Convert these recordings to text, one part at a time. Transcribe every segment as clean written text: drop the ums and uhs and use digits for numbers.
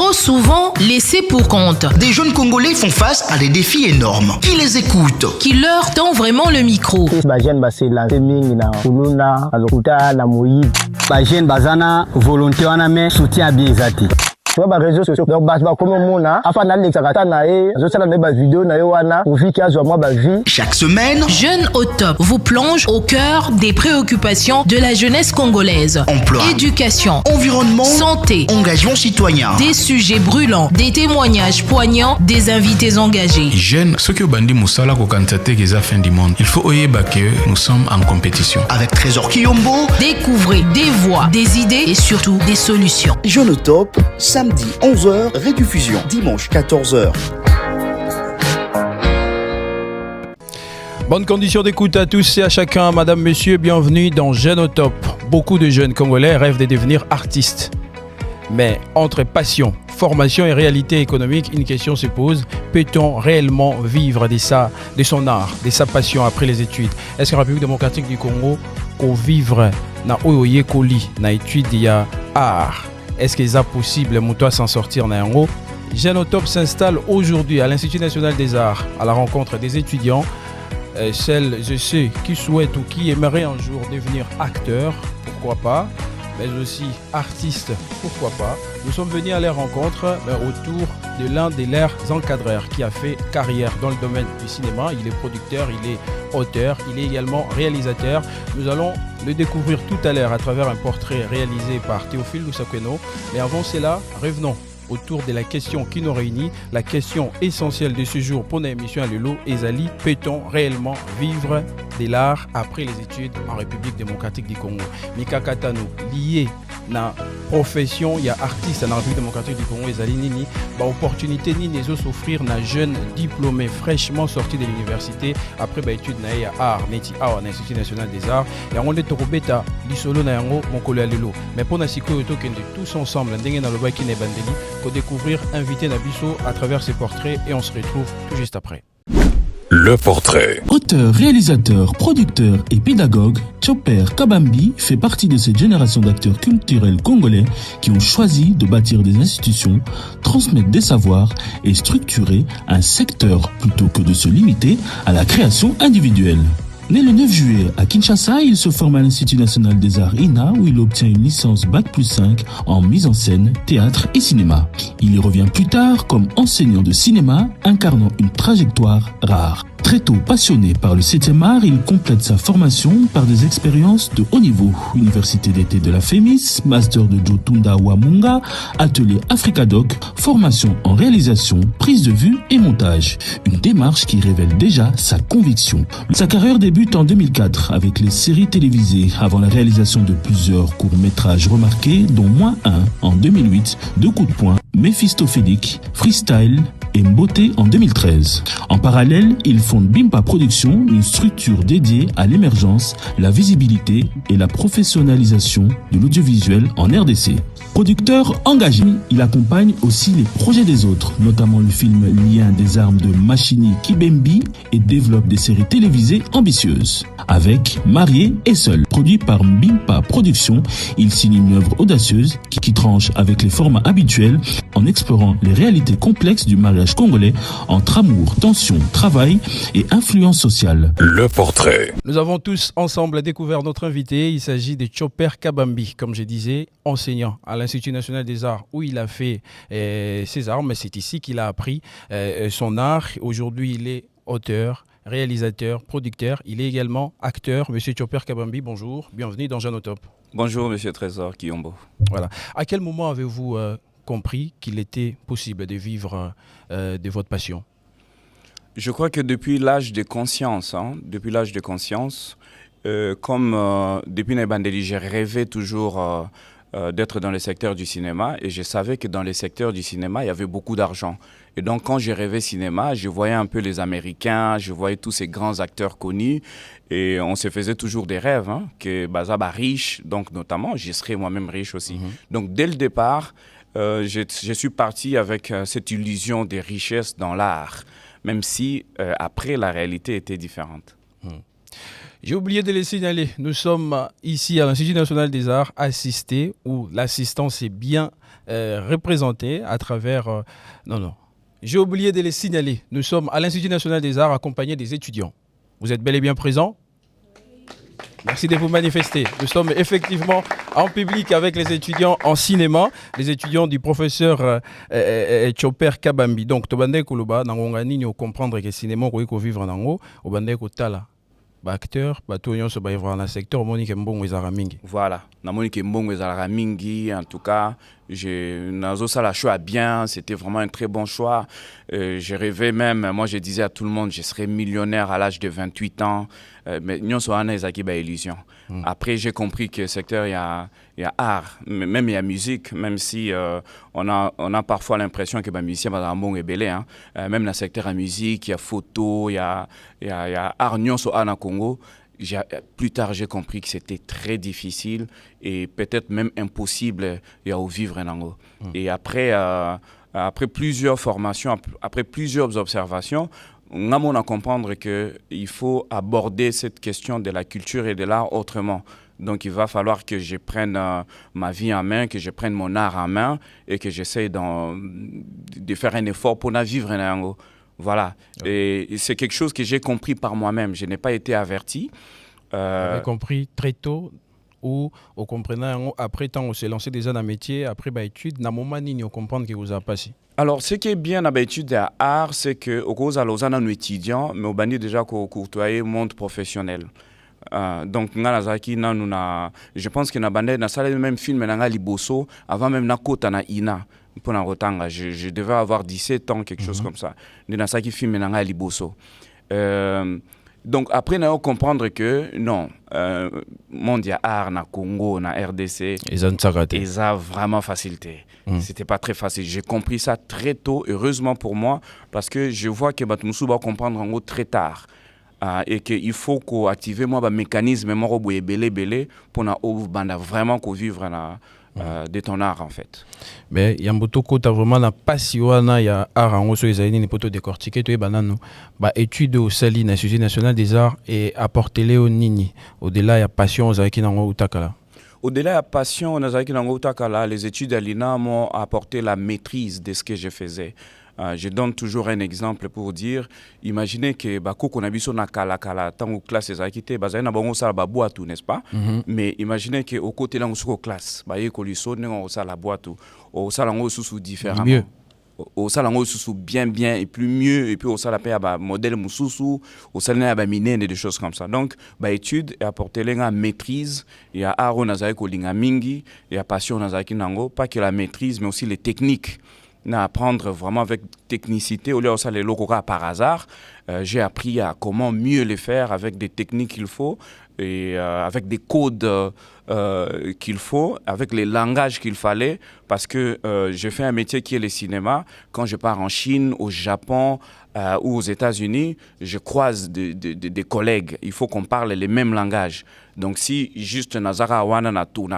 trop souvent laissés pour compte. Des jeunes Congolais font face à des défis énormes. Qui les écoute? Qui leur tend vraiment le micro? Bazana volonté wana mais soutien bien ezati. Sur les réseaux sociaux donc bah comme mona afin d'aller l'exakata na e zo sala na ba vidéo na yo wana pour viki azo moi ba vie. Chaque semaine, Jeunes au top vous plonge au cœur des préoccupations de la jeunesse congolaise. Emploi, éducation, environnement, santé, engagement citoyen. des sujets brûlants, des témoignages poignants, des invités engagés. Jeunes, ceux qui ont bandit Moussala ko kantate que fin du monde. Il faut oyeba que nous sommes en compétition. Avec Trésor Kiyombo, Découvrez des voix, des idées et surtout des solutions. Jeune au top, samedi 11h, rediffusion dimanche 14h. Bonne condition d'écoute à tous et à chacun, madame, monsieur, bienvenue dans Jeunes au top. Beaucoup de jeunes Congolais rêvent de devenir artistes. Mais entre passion, formation et réalité économique, une question se pose. Peut-on réellement vivre de son art, de sa passion après les études? Est-ce que la République démocratique du Congo peut vivre na oyoye koli na étude ya art? Est-ce qu'il est possible de s'en sortir na yango? Jeunes au top s'installe aujourd'hui à l'Institut national des arts à la rencontre des étudiants, celles et ceux qui souhaitent ou qui aimeraient un jour devenir acteurs, pourquoi pas, mais aussi artistes, pourquoi pas. Nous sommes venus à leur rencontre autour de l'un de leurs encadreurs qui a fait carrière dans le domaine du cinéma. Il est producteur, il est auteur, il est également réalisateur. Nous allons le découvrir tout à l'heure à travers un portrait réalisé par Théophile Lusakweno. Mais avant cela, revenons autour de la question qui nous réunit, la question essentielle de ce jour pour notre émission à Lelo Ezali, peut-on réellement vivre de l'art après les études en République démocratique du Congo? Mika Katano, lié na profession, il y a artiste en République démocratique du Congo, Ezali Nini, bah opportunité ni les autres s'offrir na jeune diplômé fraîchement sorti de l'université après bah études na ya art, neti art na Institut national des arts, et on est torobeta lisolo na yango mokolo ya lelo. Mais pour na siko yoto kende tous ensemble ndenge na loba ki ne bandeli ko découvrir invité Nabiso à travers ses portraits et on se retrouve tout juste après. Le portrait. Auteur, réalisateur, producteur et pédagogue, Chopper Kabambi fait partie de cette génération d'acteurs culturels congolais qui ont choisi de bâtir des institutions, transmettre des savoirs et structurer un secteur plutôt que de se limiter à la création individuelle. Né le 9 juillet à Kinshasa, il se forme à l'Institut national des arts INA où il obtient une licence Bac+5 en mise en scène, théâtre et cinéma. Il y revient plus tard comme enseignant de cinéma, incarnant une trajectoire rare. Très tôt passionné par le 7e art, il complète sa formation par des expériences de haut niveau. Université d'été de la FEMIS, master de Jotunda Wamunga, atelier Africadoc, formation en réalisation, prise de vue et montage. Une démarche qui révèle déjà sa conviction. Sa carrière débute en 2004 avec les séries télévisées avant la réalisation de plusieurs courts-métrages remarqués, dont Moins 1 en 2008, Deux coups de poing, Méphistophélique, Freestyle et Mboté en 2013. En parallèle, il fonde Bimpa Productions, une structure dédiée à l'émergence, la visibilité et la professionnalisation de l'audiovisuel en RDC. Producteur engagé, il accompagne aussi les projets des autres, notamment le film Lien des armes de Machini Kibembi et développe des séries télévisées ambitieuses. Avec Marié et Seul, produit par Bimpa Productions, il signe une œuvre audacieuse qui tranche avec les formats habituels en explorant les réalités complexes du mariage congolais entre amour, tension, travail et influence sociale. Le portrait. Nous avons tous ensemble découvert notre invité. Il s'agit de Chopper Kabambi, comme je disais, enseignant à l'Institut national des arts où il a fait ses arts, mais c'est ici qu'il a appris son art. Aujourd'hui, il est auteur, réalisateur, producteur. Il est également acteur. Monsieur Chopper Kabambi, bonjour. Bienvenue dans Jeunes au top. Bonjour, Monsieur Trésor Kiyombo. Voilà. À quel moment avez-vous compris qu'il était possible de vivre de votre passion? Je crois que depuis l'âge de conscience, depuis Nebandeli, j'ai rêvé toujours d'être dans le secteur du cinéma et je savais que dans le secteur du cinéma, il y avait beaucoup d'argent. Et donc, quand j'ai rêvé cinéma, je voyais un peu les Américains, je voyais tous ces grands acteurs connus et on se faisait toujours des rêves, que Bazaba riche, donc notamment, je serais moi-même riche aussi. Donc, dès le départ, je suis parti avec cette illusion de richesse dans l'art, même si après, la réalité était différente. J'ai oublié de les signaler. Nous sommes ici à l'Institut national des arts assistés où l'assistance est bien représentée à travers... non. J'ai oublié de les signaler. Nous sommes à l'Institut national des arts accompagnés des étudiants. Vous êtes bel et bien présents? Merci de vous manifester. Nous sommes effectivement en public avec les étudiants en cinéma, les étudiants du professeur Chopper Kabambi. Donc, Tobande Koulouba, dans Ngongani, nous comprendre que le cinéma, qu'on vivre dans l'eau, au Bande Koutala. Acteur, bateau se vivre dans le secteur, Monique Mbongo et Mingi. Voilà, Monique Mbongo et Mingi, en tout cas, ça la choix bien, c'était vraiment un très bon choix. Je rêvais même, moi je disais à tout le monde, je serais millionnaire à l'âge de 28 ans, mais nous sommes en illusion. Après, j'ai compris que le secteur, il y a art, même il y a musique, même si on a parfois l'impression que les musiciens sont bon et belé. Même dans le secteur de la musique, il y a photo, il y a art, nous sommes en Congo. Plus tard, j'ai compris que c'était très difficile et peut-être même impossible de vivre en Ango. Et après plusieurs formations, après plusieurs observations, on a comprendre qu'il faut aborder cette question de la culture et de l'art autrement. Donc, il va falloir que je prenne ma vie en main, que je prenne mon art en main et que j'essaye de faire un effort pour vivre en Ango. Voilà. Et c'est quelque chose que j'ai compris par moi-même. Je n'ai pas été averti. Vous avez compris très tôt ou au comprenant après tant on s'est lancé déjà dans le métier, après études, dans moment ni on comprendre que vous avez passé. Alors, ce qui est bien dans l'étude d'art, c'est que au cause de Lausanne, nous étudiants, mais au bandi déjà qu'on courtoyer monde professionnel. Donc, je pense que dans la salle de même film, dans Liboso, avant même na kota na ina. Je devais avoir 17 ans, quelque chose comme ça. Dans ça qui film dans Liboso. Donc après, nous avons comprendre que non, monde art na Congo, na RDC, ils ont vraiment facilité. C'était pas très facile. J'ai compris ça très tôt, heureusement pour moi, parce que je vois que Batmusu va comprendre en gros très tard. Et qu'il faut qu'on active un mécanisme pour vraiment vivre de ton art en fait. Mais il y a beaucoup de vraiment la passion, il y a art en haut sur les années, les décortiquer, tout est banane. Étude au Sali, l'Institut national des arts et apporter-les au Nini. Au-delà, il y a passion aux Aïki Nango Utakala. Au-delà de la passion aux Aïki Nango Utakala, les études à l'INA m'ont apporté la maîtrise de ce que je faisais. Je donne toujours un exemple pour dire, imaginez que qu'on a vu sur na kala tant que classe les acquittés, na bango ça la boîte n'est-ce pas? Mais imaginez que au côté là on sur classe, ko lui sonne on ça la boîte au salon sous différemment. Mieux. Au salon sous bien et plus mieux et puis au salon paye modèle mususu, au salon ba mine et des choses comme ça. Donc étude et apporter la maîtrise, il y a aro nazaï ko linga mingi, il y a passion nazaï nango, pas que la maîtrise mais aussi les techniques. Apprendre vraiment avec technicité, au lieu de ça les locaux par hasard, j'ai appris à comment mieux les faire avec des techniques qu'il faut et avec des codes qu'il faut, avec les langages qu'il fallait, parce que j'ai fait un métier qui est le cinéma. Quand je pars en Chine, au Japon ou aux États-Unis, je croise des collègues. Il faut qu'on parle les mêmes langages. Donc si juste Nazara Wana Natu,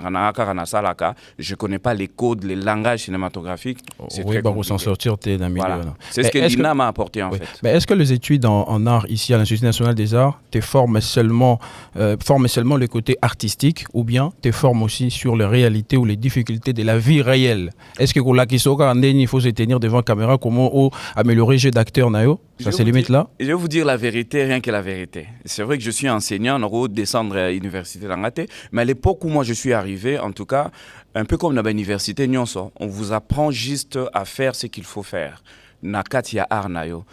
Salaka, je ne connais pas les codes, les langages cinématographiques, c'est très compliqué. S'en sortir, t'es dans le milieu. Voilà. C'est ce que l'INA m'a apporté en fait. Mais est-ce que les études en art ici à l'Institut national des arts te forment seulement le côté artistique ou bien te forment aussi sur les réalités ou les difficultés de la vie réelle? Est-ce que il faut se tenir devant la caméra, comment améliorer le jeu d'acteur nayo? Ça se limite là? Je vais vous dire la vérité, rien que la vérité. C'est vrai que je suis enseignant, on va descendre à l'université d'Angate, mais à l'époque où moi je suis arrivé, en tout cas, un peu comme dans l'université, on vous apprend juste à faire ce qu'il faut faire. Nakatia Arnayo.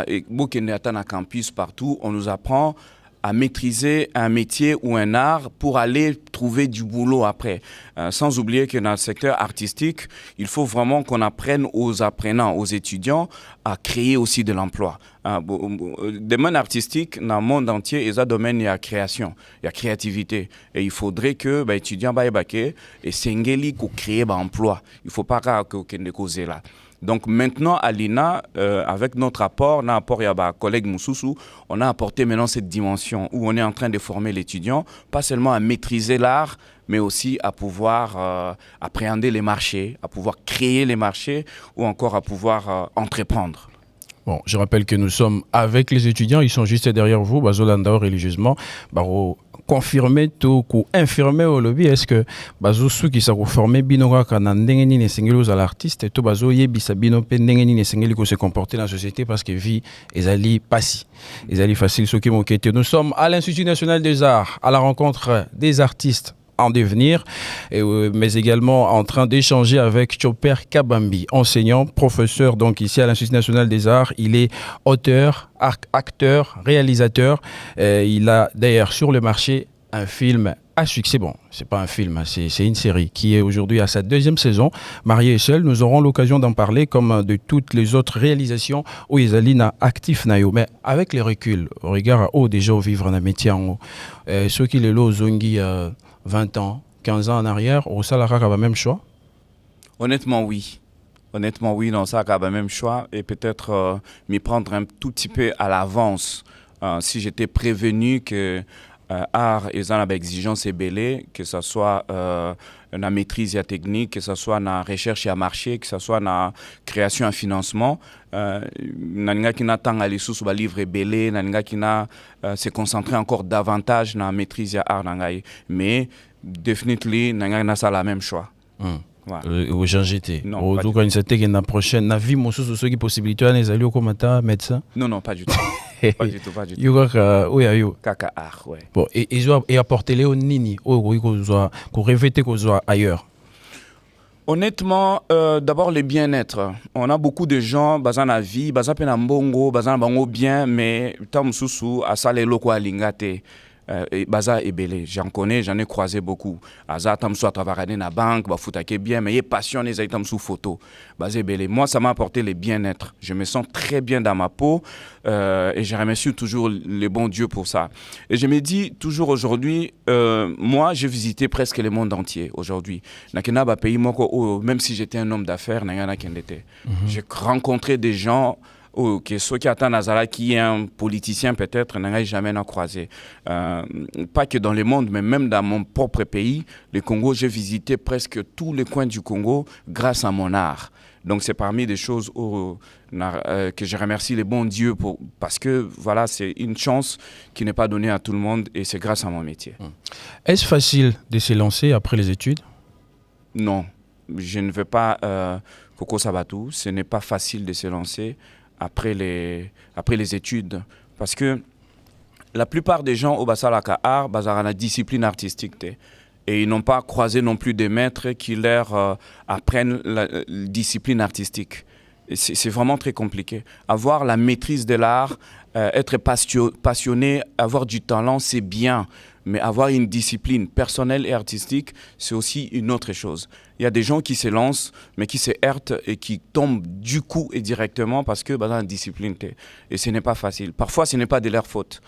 Et na campus partout, on nous apprend à maîtriser un métier ou un art pour aller trouver du boulot après. Sans oublier que dans le secteur artistique, il faut vraiment qu'on apprenne aux apprenants, aux étudiants, à créer aussi de l'emploi. Des domaines artistiques, dans le monde entier, il y a domaine, il y a création, il y a créativité. Et il faudrait que les étudiants et s'engagent pour créer un emploi. Il ne faut pas que ne cause là. Donc maintenant, à l'INA, avec notre apport, il y a un collègue Moussoussou, on a apporté maintenant cette dimension où on est en train de former l'étudiant, pas seulement à maîtriser l'art, mais aussi à pouvoir appréhender les marchés, à pouvoir créer les marchés ou encore à pouvoir entreprendre. Bon, je rappelle que nous sommes avec les étudiants, ils sont juste derrière vous, Bazolandao religieusement, Baro confirmer tout ou infirmer au lobby, est-ce que Bazo ceux qui sont formés binoga kana ndengeni ne sengeli à l'artiste to Bazo yebisa bino pe ndengeni ne sengeli ko se comporter dans la société parce que vie ezali passi, ezali facile ceux qui m'ont. Nous sommes à l'Institut national des arts, à la rencontre des artistes en devenir, mais également en train d'échanger avec Chopper Kabambi, enseignant, professeur donc ici à l'Institut national des arts. Il est auteur, acteur, réalisateur. Il a d'ailleurs sur le marché un film à succès. Bon, c'est pas un film, c'est une série qui est aujourd'hui à sa 2e saison. Marié et seul, nous aurons l'occasion d'en parler comme de toutes les autres réalisations où Isalina actif nayo. Mais avec les reculs, au regard à déjà vivre un métier en haut, ceux qui les lots zongi 20 ans, 15 ans en arrière, au Salara a le même choix? Honnêtement, oui. Honnêtement, oui, dans ça, a le même choix. Et peut-être m'y prendre un tout petit peu à l'avance. Si j'étais prévenu que art et une exigence est belée, que ce soit la maîtrise et technique, que ce soit la recherche et à marché, que ce soit la création et financement, nanga qui n'attend à l'issue sur le livre belé, nanga qui n'a se concentrer encore davantage dans la maîtrise et art nangai. Mais définitivement, nanga n'a ça la même choix. Au GT. Non. Au cas où une prochaine, na vie, mon sous ceux qui possibilité à les aller au commentaire médecin. Non, pas du tout. Pas du tout. Kaka art, ouais. Bon, et apporter-les au nini, qu'on répète qu'on soit ailleurs. Honnêtement, d'abord les bien-être. On a beaucoup de gens, bazan la vie, bazan penambongo, bazan bango bien, mais tam sousou à ça les locaux à lingate. Baza et belé, j'en connais, j'en ai croisé beaucoup. Aza tam sou à travailler dans la banque, ba foutake bien, mais il est passionné zay tam sou photo. Baza et belé. Moi, ça m'a apporté le bien-être. Je me sens très bien dans ma peau et je remercie toujours le bon Dieu pour ça. Et je me dis toujours aujourd'hui, moi, j'ai visité presque le monde entier aujourd'hui. Nakena ba pays moko, même si j'étais un homme d'affaires, n'ayana kendete. J'ai rencontré des gens. Ok, ceux qui attendent Nazara, qui est un politicien peut-être, n'a jamais croisé. Pas que dans le monde, mais même dans mon propre pays, le Congo, j'ai visité presque tous les coins du Congo grâce à mon art. Donc c'est parmi des choses que je remercie les bons dieux pour, parce que voilà, c'est une chance qui n'est pas donnée à tout le monde et c'est grâce à mon métier. Est-ce facile de se lancer après les études? Non, je ne veux pas Coco Sabatou, ce n'est pas facile de se lancer après les études. Parce que la plupart des gens au Bassalaka Art, la discipline artistique. Et ils n'ont pas croisé non plus des maîtres qui leur apprennent la discipline artistique. C'est vraiment très compliqué. Avoir la maîtrise de l'art, être passionné, avoir du talent, c'est bien. Mais avoir une discipline personnelle et artistique, c'est aussi une autre chose. Il y a des gens qui se lancent, mais qui se heurtent et qui tombent du coup et directement parce que dans la discipline. Et ce n'est pas facile. Parfois, ce n'est pas de leur faute.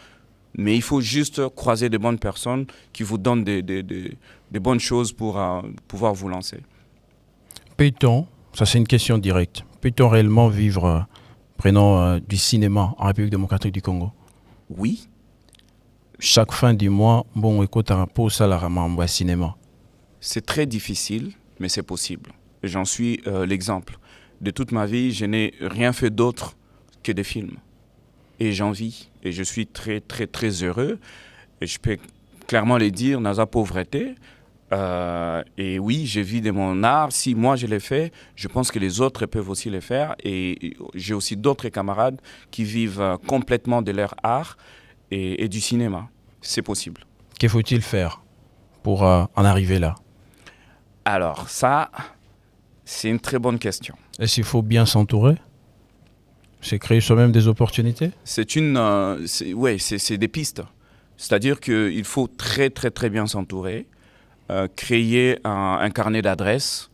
Mais il faut juste croiser de bonnes personnes qui vous donnent des bonnes choses pour pouvoir vous lancer. Peut-on, ça c'est une question directe, peut-on réellement vivre, prenons du cinéma en République démocratique du Congo? Oui. Chaque fin du mois, bon, écoute, un pot salaramam au cinéma. C'est très difficile, mais c'est possible. J'en suis l'exemple. De toute ma vie, je n'ai rien fait d'autre que des films. Et j'en vis. Et je suis très, très, très heureux. Et je peux clairement le dire, dans la pauvreté. Et oui, je vis de mon art. Si moi je l'ai fait, je pense que les autres peuvent aussi le faire. Et j'ai aussi d'autres camarades qui vivent complètement de leur art et du cinéma. C'est possible. Que faut-il faire pour en arriver là? Alors ça, c'est une très bonne question. Est-ce qu'il faut bien s'entourer? C'est créer soi-même des opportunités? C'est des pistes. C'est-à-dire qu'il faut très, très, très bien s'entourer, créer un carnet d'adresses,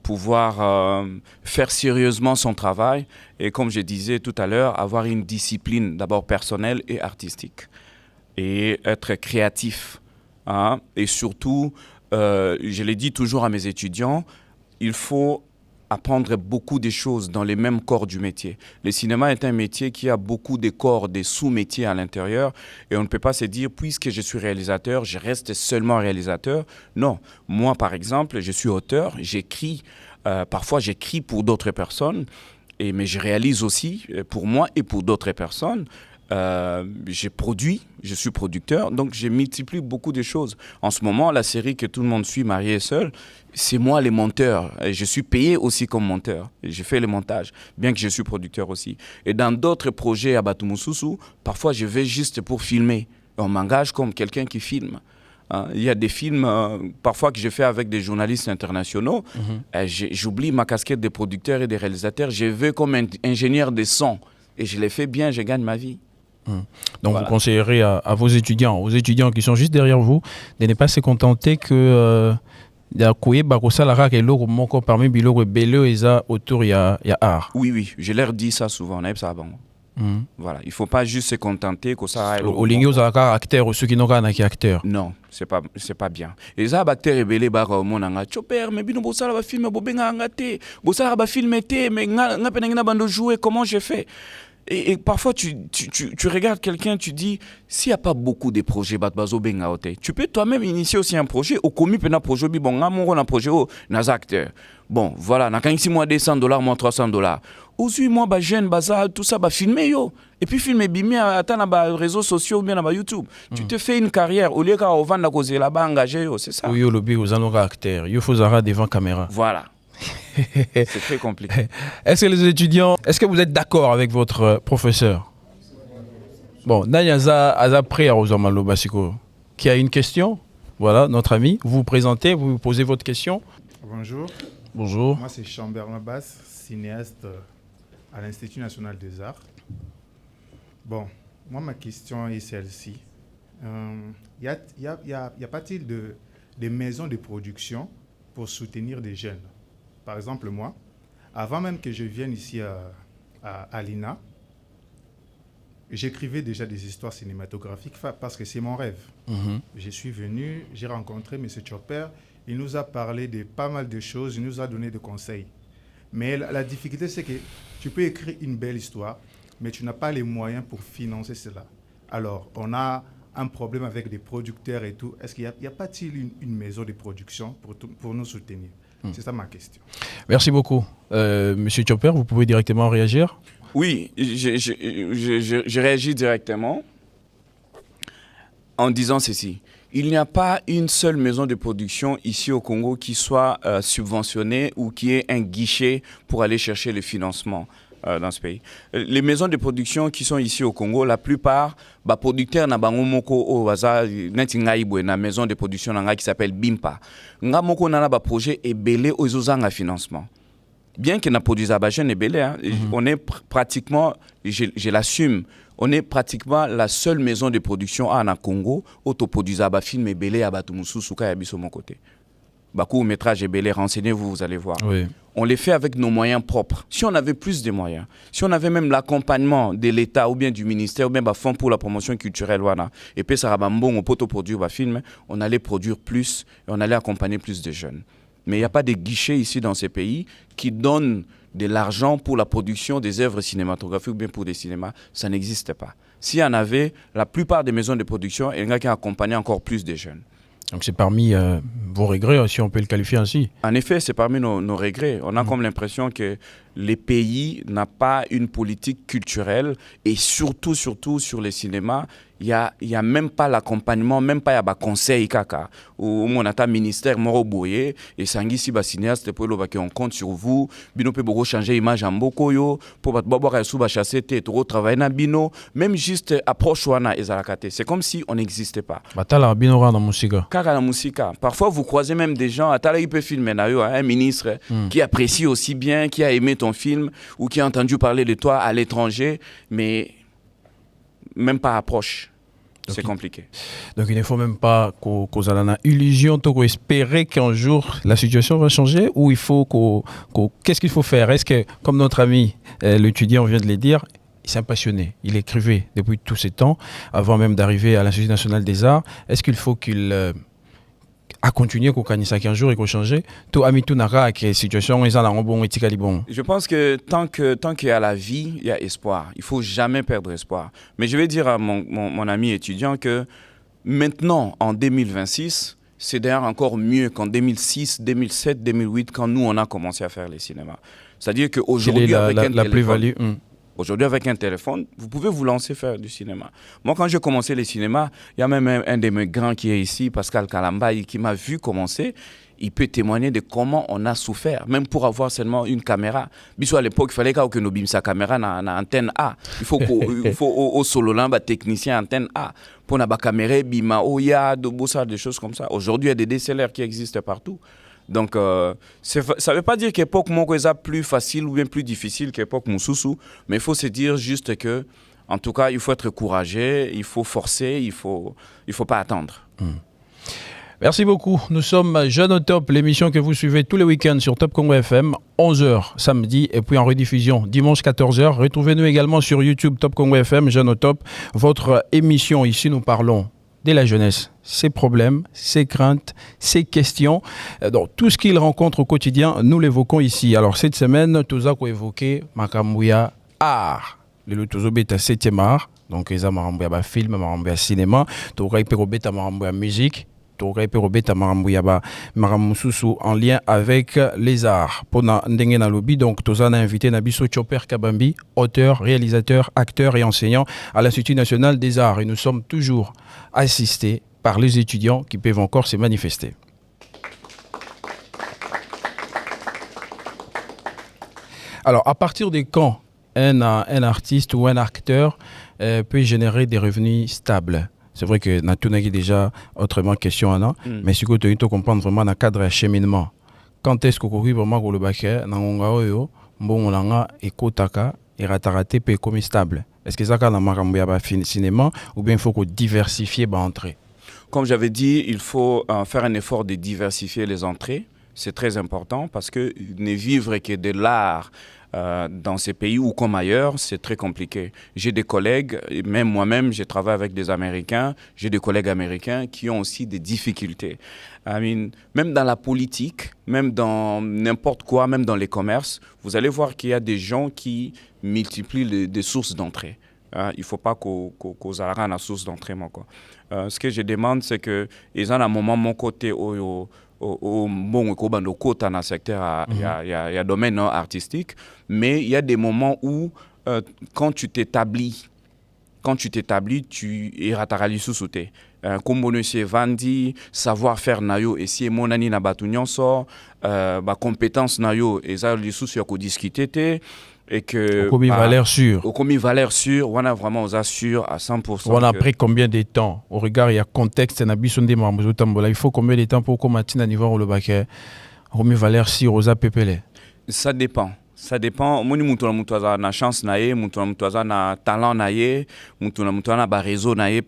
pouvoir faire sérieusement son travail et, comme je disais tout à l'heure, avoir une discipline d'abord personnelle et artistique et être créatif. Et surtout, je l'ai dit toujours à mes étudiants, il faut apprendre beaucoup de choses dans les mêmes corps du métier. Le cinéma est un métier qui a beaucoup de corps, des sous-métiers à l'intérieur et on ne peut pas se dire, puisque je suis réalisateur, je reste seulement réalisateur. Non, moi par exemple, je suis auteur, j'écris, parfois j'écris pour d'autres personnes Mais je réalise aussi, pour moi et pour d'autres personnes, j'ai produit, je suis producteur, donc je multiplie beaucoup de choses. En ce moment, la série que tout le monde suit, Marié et Seul, c'est moi les monteurs. Et je suis payé aussi comme monteur. Et je fais le montage, bien que je suis producteur aussi. Et dans d'autres projets à Batumususu, parfois je vais juste pour filmer. On m'engage comme quelqu'un qui filme. Il y a des films, parfois, que je fais avec des journalistes internationaux. J'oublie ma casquette de producteur et de réalisateur. Je vais comme ingénieur de son. Et je les fais bien, je gagne ma vie. Donc vous conseillerez à vos étudiants, aux étudiants qui sont juste derrière vous, de ne pas se contenter que parmi biloko bello et ça autour il y a art. Oui, je leur dis ça souvent. Voilà, il faut pas juste se contenter que ça. Au ligne acteur ou ceux qui n'ont pas acteur. Non, c'est pas bien. Et ça acteur et belé ba ko monanga chopper mais bino bosala ba film bo benga ngate. Bosala ba film té mais nga penengina bando jouer comment j'ai fait. Et parfois, tu regardes quelqu'un, tu dis, s'il n'y a pas beaucoup de projets, tu peux toi-même initier aussi un projet. Au commis, un projet, bon, un projet, acteur. Bon, voilà, n'a qu'un 6 mois $100, moins $300. Aussi, moi, jeune, tout ça, filmer, yo. Et puis, filmer, bimé, attends, les réseaux sociaux ou bien sur YouTube. Tu te fais une carrière, au lieu qu'à vendre la cause là-bas, engagé, c'est ça. Oui, le but, vous en aurez acteur. Il faut avoir devant caméra. Voilà. C'est très compliqué. Est-ce que les étudiants, est-ce que vous êtes d'accord avec votre professeur? Bon, Nanyaza Azapre Arozamalo Basiko, qui a une question. Voilà, notre ami. Vous vous présentez, vous posez votre question. Bonjour. Bonjour. Moi, c'est Chambert Mabas, cinéaste à l'Institut national des arts. Bon, moi, ma question est celle-ci. Y a pas-il des maisons de production pour soutenir des jeunes? Par exemple, moi, avant même que je vienne ici à l'INA, j'écrivais déjà des histoires cinématographiques parce que c'est mon rêve. Je suis venu, j'ai rencontré M. Chopper, il nous a parlé de pas mal de choses, il nous a donné des conseils. Mais la difficulté, c'est que tu peux écrire une belle histoire, mais tu n'as pas les moyens pour financer cela. Alors, on a un problème avec des producteurs et tout. Est-ce qu'il n'y a pas-t-il une maison de production pour nous soutenir? C'est ça ma question. Merci beaucoup. Monsieur Chopper, vous pouvez directement réagir? Oui, je réagis directement en disant ceci. Il n'y a pas une seule maison de production ici au Congo qui soit subventionnée ou qui ait un guichet pour aller chercher le financement dans ce pays. Les maisons de production qui sont ici au Congo, la plupart, producteurs na bango moko o waza neti ngai boye na maison de production na ngai qui s'appelle Bimpa. Nga moko na ba projet ebele o ezozanga financement. Bien que na produisa ba jeune ebele, on est pratiquement, je l'assume, on est pratiquement la seule maison de production en Congo auto produisa ba film ebele à Batumususu ka ya biso mon côté. Bakou métrage ebele, renseignez-vous, vous allez voir. Oui. On les fait avec nos moyens propres. Si on avait plus de moyens, si on avait même l'accompagnement de l'État ou bien du ministère ou bien fonds pour la promotion culturelle, et puis ça on peut produire un film, on allait produire plus et on allait accompagner plus de jeunes. Mais il n'y a pas de guichet ici dans ces pays qui donnent de l'argent pour la production des œuvres cinématographiques ou bien pour des cinémas. Ça n'existe pas. S'il y en avait, la plupart des maisons de production, il y en a qui accompagnaient encore plus de jeunes. Donc c'est parmi vos regrets, si on peut le qualifier ainsi. En effet, c'est parmi nos regrets. On a comme l'impression que les pays n'ont pas une politique culturelle et surtout sur les cinémas, il y a même pas l'accompagnement, même pas un conseil kaka. Ou mon ata ministère moro boye et sangi si ba cinéaste pour le on compte sur vous. Bino peut beaucoup changer image en bokoyo pour ba boire sous ba chasser te trop travailler na bino, même juste approche wana ezalakate. C'est comme si on n'existait pas. Batala bino ra na musika. Kaka la musika. Parfois vous croisez même des gens atala il peut filmer na yo un ministre qui apprécie aussi bien, qui a aimé ton film ou qui a entendu parler de toi à l'étranger, mais même pas approche. C'est compliqué. Donc il ne faut même pas qu'on ait une illusion, qu'on espérer qu'un jour la situation va changer, ou il faut qu'est-ce qu'il faut faire? Est-ce que, comme notre ami l'étudiant vient de le dire, il s'est passionné, il écrivait depuis tous ces temps, avant même d'arriver à l'Institut national des arts, est-ce qu'il faut qu'il a continué qu'au Kanisa qu'un jour il faut changer? Tout ami tout nara que situation est en bon et bon. Je pense que tant qu'il y a la vie, il y a espoir. Il faut jamais perdre espoir. Mais je vais dire à mon ami étudiant que maintenant, en 2026, c'est d'ailleurs encore mieux qu'en 2006, 2007, 2008, quand nous, on a commencé à faire les cinémas. C'est-à-dire qu'aujourd'hui, avec un téléphone... plus-value Aujourd'hui, avec un téléphone, vous pouvez vous lancer faire du cinéma. Moi, quand j'ai commencé les cinémas, il y a même un de mes grands qui est ici, Pascal Kalambaye, qui m'a vu commencer. Il peut témoigner de comment on a souffert, même pour avoir seulement une caméra. Bisous, à l'époque, il fallait que nous bim sa caméra dans antenne A. Il faut au solo là, technicien antenne A. Pour la caméra, bima, oya, des choses comme ça. Aujourd'hui, il y a des DSLR qui existent partout. Donc, ça ne veut pas dire qu'époque Mongoza plus facile ou bien plus difficile qu'époque Moussoussou, mais il faut se dire juste que, en tout cas, il faut être courageux, il faut forcer, il faut pas attendre. Merci beaucoup. Nous sommes Jeunes au Top, l'émission que vous suivez tous les week-ends sur Top Congo FM, 11h samedi et puis en rediffusion dimanche 14h. Retrouvez-nous également sur YouTube Top Congo FM, Jeunes au Top. Votre émission ici, nous parlons de la jeunesse, ses problèmes, ses craintes, ses questions. Donc, tout ce qu'ils rencontrent au quotidien, nous l'évoquons ici. Alors, cette semaine, tout ça qu'on évoqué, Makamouya art. Le Tozobeta 7e art. Donc, ils ont Makamouya film, Makamouya cinéma. Toura Iperobeta Makamouya musique. Toura Iperobeta Makamouya Maramoussousou en lien avec les arts. Pour Ndengena Lobby, donc, Tozana a invité Nabiso Chopper Kabambi, auteur, réalisateur, acteur et enseignant à l'Institut national des arts. Et nous sommes toujours assistés par les étudiants qui peuvent encore se manifester. Alors, à partir de quand un artiste ou un acteur peut générer des revenus stables? C'est vrai que Natunagi déjà autrement question mais si tu veux comprendre vraiment dans le cadre cheminement, quand est-ce que vous vraiment le baquet dans bon et kotaka et ratarate peut comme stable? Est-ce que ça quand on cinéma ou bien il faut diversifier l'entrée? Comme j'avais dit, il faut faire un effort de diversifier les entrées. C'est très important parce que ne vivre que de l'art dans ces pays ou comme ailleurs, c'est très compliqué. J'ai des collègues, même moi-même, j'ai travaillé avec des Américains, j'ai des collègues américains qui ont aussi des difficultés. Même dans la politique, même dans n'importe quoi, même dans les commerces, vous allez voir qu'il y a des gens qui multiplient des sources d'entrée. Il ne faut pas qu'on arrête la source d'entrée. Ce que je demande, c'est que ils ont un moment mon côté au dans le secteur, il y a domaine artistique, mais il y a des moments où quand tu t'établis, tu es ratarali sous-souté. Comme on est vandi, savoir-faire nayo et si mon ani na batunyon sort, compétence nayo et ça les soucis qu'on discuter et que au valeur sûre. Au commis valeur sûre, on a vraiment aux assure à 100%. On a pris combien de temps? Au regard, il y a contexte, il faut combien de temps pour commencer à niveau le baquet? Commis valeur sûre aux APPL? Ça dépend. Ça dépend. Moi, je na chance naie, na talent naie, na réseau naie.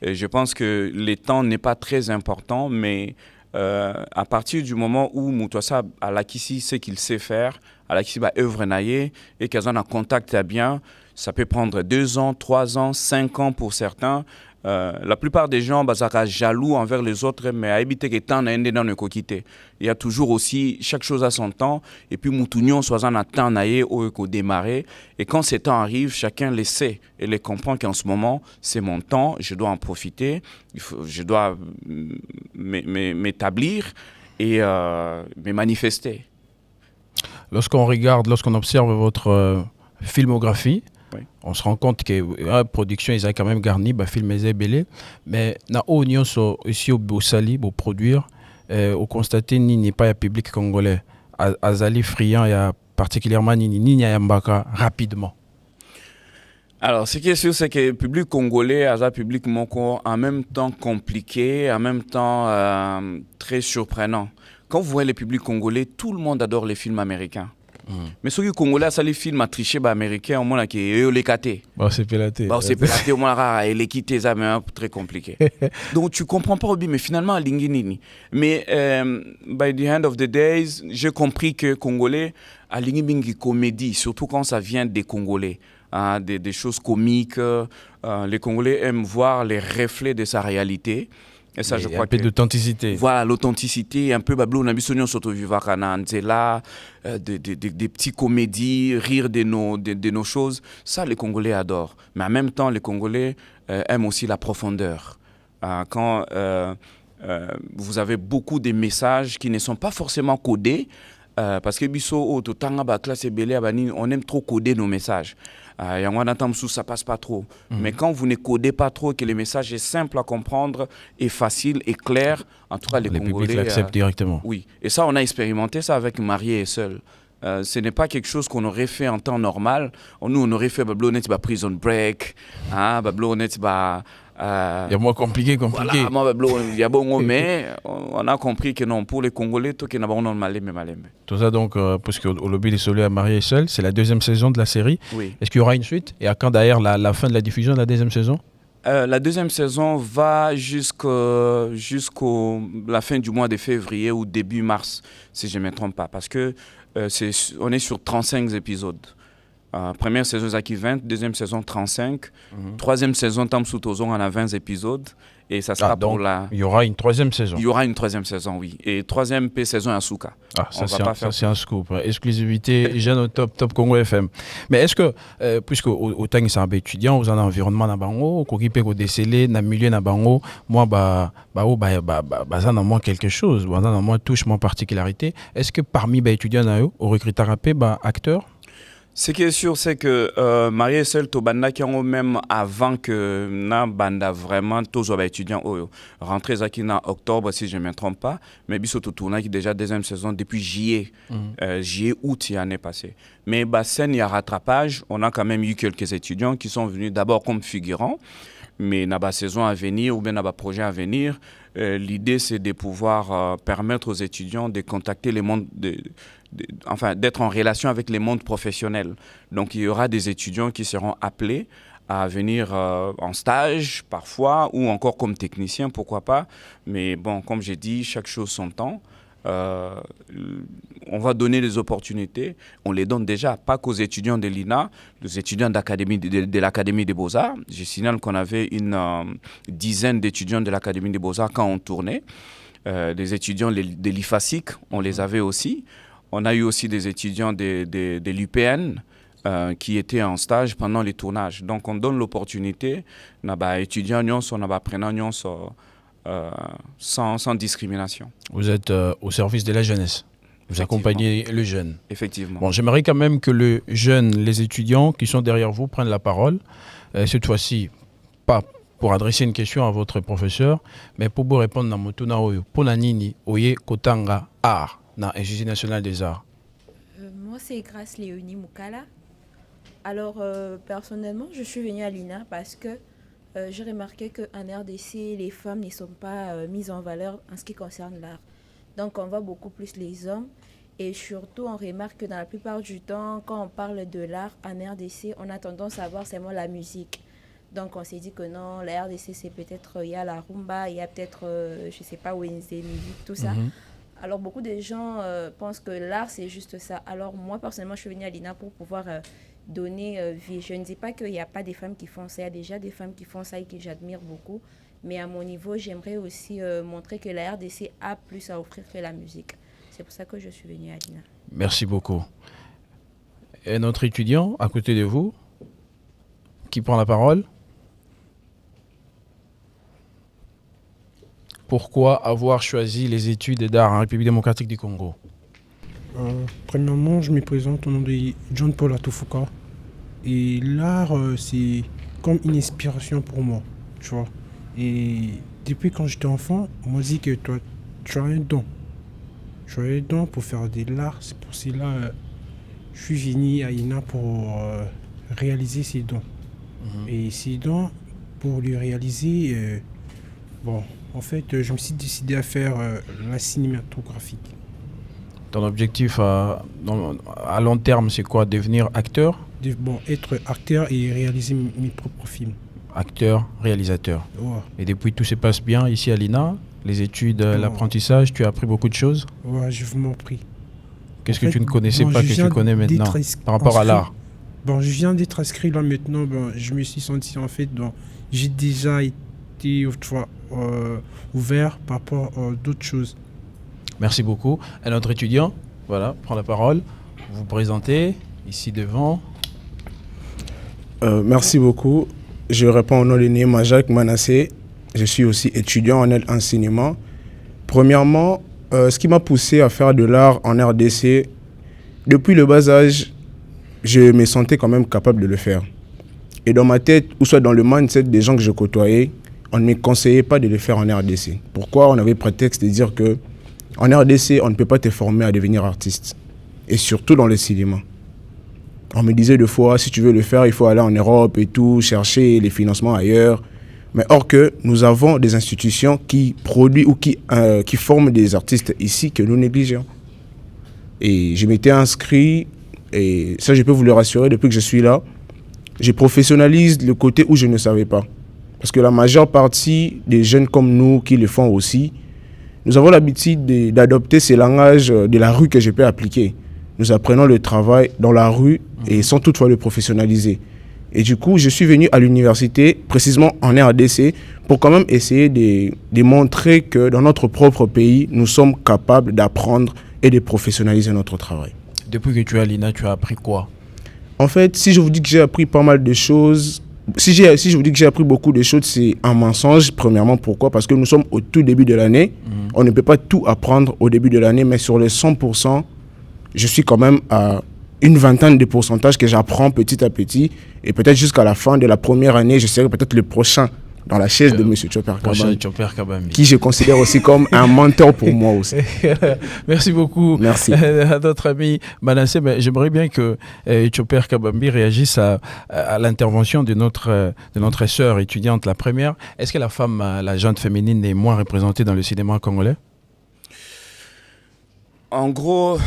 Je pense que le temps n'est pas très important, mais à partir du moment où Moutouassa a l'acquis ce qu'il sait faire, à l'acquis œuvre naie et qu'ils ont un contact bien, ça peut prendre 2 ans, 3 ans, 5 ans pour certains. La plupart des gens sont jaloux envers les autres, mais à éviter que tant n'ait dans le coquité. Il y a toujours aussi chaque chose à son temps, et puis Moutunion soit en temps naïe au démarrer. Et quand ces temps arrivent, chacun le sait et le comprend qu'en ce moment c'est mon temps, je dois en profiter, je dois m'établir et me manifester. Lorsqu'on regarde, lorsqu'on observe votre filmographie, oui. On se rend compte que la production ils ont quand même garni film est belé mais na oignon aussi au sali pour produire au constater ni n'est pas un public congolais azali friand et particulièrement ni mbaka rapidement. Alors, ce qui est sûr, c'est que le public congolais a un public en même temps compliqué, en même temps très surprenant. Quand vous voyez le public congolais, tout le monde adore les films américains. Mais ceux qui Congolais, ça les films à tricher américains, au moins qui est les caté. C'est pélaté. C'est pélaté au moins rare et les quitter ça mais très compliqué. Donc tu comprends pas mais finalement linginini. Mais by the end of the days, j'ai compris que Congolais a lingi comédie, surtout quand ça vient des Congolais. Des choses comiques, les Congolais aiment voir les reflets de sa réalité. Et ça, je crois un peu d'authenticité. Voilà, l'authenticité, un peu bablo, on a vu Sonyon Sotovivakana, Nzela, des petits comédies, rire de nos choses. Ça, les Congolais adorent. Mais en même temps, les Congolais aiment aussi la profondeur. Quand vous avez beaucoup de messages qui ne sont pas forcément codés. Parce que on aime trop coder nos messages. Ça passe pas trop. Mais quand vous ne codez pas trop, que le message est simple à comprendre, et facile et clair, en tout cas les Congolais l'acceptent directement. Oui, et ça on a expérimenté ça avec Marié et Seul. Ce n'est pas quelque chose qu'on aurait fait en temps normal. Nous on aurait fait Prison Break, il y a moins compliqué. Voilà, mais on a compris que non, pour les Congolais, tout qui n'a pas malem. Tout ça donc, parce que au lobby des Soleils à Marié et Seul, c'est la 2e saison de la série. Oui. Est-ce qu'il y aura une suite? Et à quand d'ailleurs la fin de la diffusion de la 2e saison? La 2e saison va jusqu'à la fin du mois de février ou début mars, si je ne me trompe pas, parce que on est sur 35 épisodes. Première saison, Zaki 20, 2e saison, 35. 3e saison, Tam Soutozon, on a 20 épisodes. Et ça sera donc, pour la... Il y aura une 3e saison. Il y aura une 3e saison, oui. Et 3e saison, Asuka. Ça c'est un scoop. Exclusivité, jeune au top Congo FM. Mais est-ce que, puisque autant que c'est un étudiant, vous avez un environnement dans Bango, qu'on peut déceler dans le milieu dans Bango, moi, ça n'a moins quelque chose, ça n'a moins touche, moins particularité. Est-ce que parmi les étudiants, au recruteur acteur? Ce qui est sûr, c'est que Marié Seul, Tobanda, qui ont même avant que na banda vraiment tous les étudiants rentré en octobre, si je ne me trompe pas, mais biso tout tourna qui déjà 2e saison depuis juillet, août l'année passée. Mais il y a rattrapage, on a quand même eu quelques étudiants qui sont venus d'abord comme figurants, mais dans la saison à venir ou bien dans le projet à venir, l'idée c'est de pouvoir permettre aux étudiants de contacter les mondes d'être en relation avec les mondes professionnels. Donc il y aura des étudiants qui seront appelés à venir en stage parfois ou encore comme technicien, pourquoi pas. Mais bon, comme j'ai dit, chaque chose son temps. On va donner des opportunités, on les donne déjà, pas qu'aux étudiants de l'INA, les étudiants de l'Académie des Beaux-Arts. Je signale qu'on avait une dizaine d'étudiants de l'Académie des Beaux-Arts quand on tournait. Des étudiants de l'IFASIC, on les avait aussi. On a eu aussi des étudiants de l'UPN qui étaient en stage pendant les tournages. Donc on donne l'opportunité, étudiants, apprenants, sans discrimination. Vous êtes au service de la jeunesse. Vous accompagnez le jeune. Effectivement. Bon, j'aimerais quand même que le jeune, les étudiants qui sont derrière vous prennent la parole. Cette fois-ci, pas pour adresser une question à votre professeur, mais pour vous répondre dans Motuna Oyo. Pour Nini, Oye Kotanga Art, dans l'Institut national des arts. Moi, c'est Grâce Léonie Moukala. Alors, personnellement, je suis venue à l'INA parce que j'ai remarqué qu'en RDC, les femmes ne sont pas mises en valeur en ce qui concerne l'art. Donc, on voit beaucoup plus les hommes. Et surtout, on remarque que dans la plupart du temps, quand on parle de l'art en RDC, on a tendance à voir seulement la musique. Donc, on s'est dit que non, la RDC, c'est peut-être, il y a la rumba, il y a peut-être, je ne sais pas, Wednesday musique, tout ça. Alors, beaucoup de gens pensent que l'art, c'est juste ça. Alors, moi, personnellement, je suis venue à l'INA pour pouvoir donner vie. Je ne dis pas qu'il n'y a pas des femmes qui font ça. Il y a déjà des femmes qui font ça et que j'admire beaucoup. Mais à mon niveau, j'aimerais aussi montrer que la RDC a plus à offrir que la musique. C'est pour ça que je suis venue à l'INA. Merci beaucoup. Et notre étudiant, à côté de vous, qui prend la parole? Pourquoi avoir choisi les études d'art en République démocratique du Congo? Premièrement, je me présente au nom de John Paul Atoufuka. Et l'art, c'est comme une inspiration pour moi, tu vois. Et depuis quand j'étais enfant, on m'a dit que toi, tu as un don. Tu as un don pour faire de l'art. C'est pour cela je suis venu à l'INA pour réaliser ces dons. Et ces dons, pour les réaliser, en fait, je me suis décidé à faire la cinématographique. Ton objectif à long terme, c'est quoi? Devenir acteur? Être acteur et réaliser mes propres films. Acteur, réalisateur. Ouais. Et depuis tout se passe bien ici à l'INA, les études, l'apprentissage, tu as appris beaucoup de choses? Ouais, j'ai vraiment appris. Qu'est-ce que tu ne connaissais pas que tu connais maintenant par rapport à l'art? Je viens d'être inscrit là maintenant, je me suis senti en fait, j'ai déjà été ouvert par rapport à d'autres choses. Merci beaucoup. Un autre étudiant, voilà, prend la parole. Vous vous présentez ici devant. Merci beaucoup. Je réponds au nom de Néma Jacques Manassé. Je suis aussi étudiant en enseignement Premièrement, ce qui m'a poussé à faire de l'art en RDC, depuis le bas âge, je me sentais quand même capable de le faire. Et dans ma tête, ou soit dans le mindset des gens que je côtoyais, on ne me conseillait pas de le faire en RDC. Pourquoi? On avait prétexte de dire que en RDC, on ne peut pas te former à devenir artiste. Et surtout dans le cinéma. On me disait deux fois, si tu veux le faire, il faut aller en Europe et tout, chercher les financements ailleurs. Mais or que nous avons des institutions qui produisent ou qui forment des artistes ici que nous négligeons. Et je m'étais inscrit, et ça je peux vous le rassurer, depuis que je suis là, je professionnalise le côté où je ne savais pas. Parce que la majeure partie des jeunes comme nous qui le font aussi, nous avons l'habitude d'adopter ces langages de la rue que je peux appliquer. Nous apprenons le travail dans la rue et sans toutefois le professionnaliser. Et du coup, je suis venu à l'université, précisément en RDC, pour quand même essayer de montrer que dans notre propre pays, nous sommes capables d'apprendre et de professionnaliser notre travail. Depuis que tu es à l'INA, tu as appris quoi? En fait, si je vous dis que j'ai appris pas mal de choses, si je vous dis que j'ai appris beaucoup de choses, c'est un mensonge. Premièrement, pourquoi? Parce que nous sommes au tout début de l'année. On ne peut pas tout apprendre au début de l'année, mais sur les 100%, je suis quand même à une vingtaine de pourcentages que j'apprends petit à petit. Et peut-être jusqu'à la fin de la première année, je serai peut-être le prochain dans la chaise de M. Chopper Kabambi, qui je considère aussi comme un mentor pour moi aussi. Merci beaucoup. Merci. À notre ami Manassé, j'aimerais bien que Chopper Kabambi réagisse à l'intervention de notre sœur étudiante, la première. Est-ce que la femme, la gente féminine, est moins représentée dans le cinéma congolais? En gros,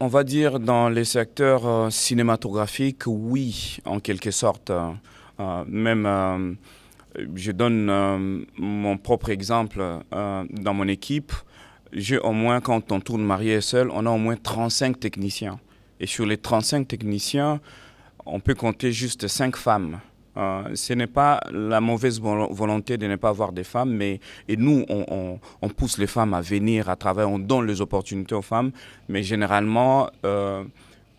on va dire dans les secteurs cinématographiques, oui, en quelque sorte. Je donne mon propre exemple. Dans mon équipe, j'ai au moins, quand on tourne marié et seul, on a au moins 35 techniciens. Et sur les 35 techniciens, on peut compter juste 5 femmes. Ce n'est pas la mauvaise volonté de ne pas avoir des femmes, mais et nous, on pousse les femmes à venir à travers, on donne les opportunités aux femmes, mais généralement,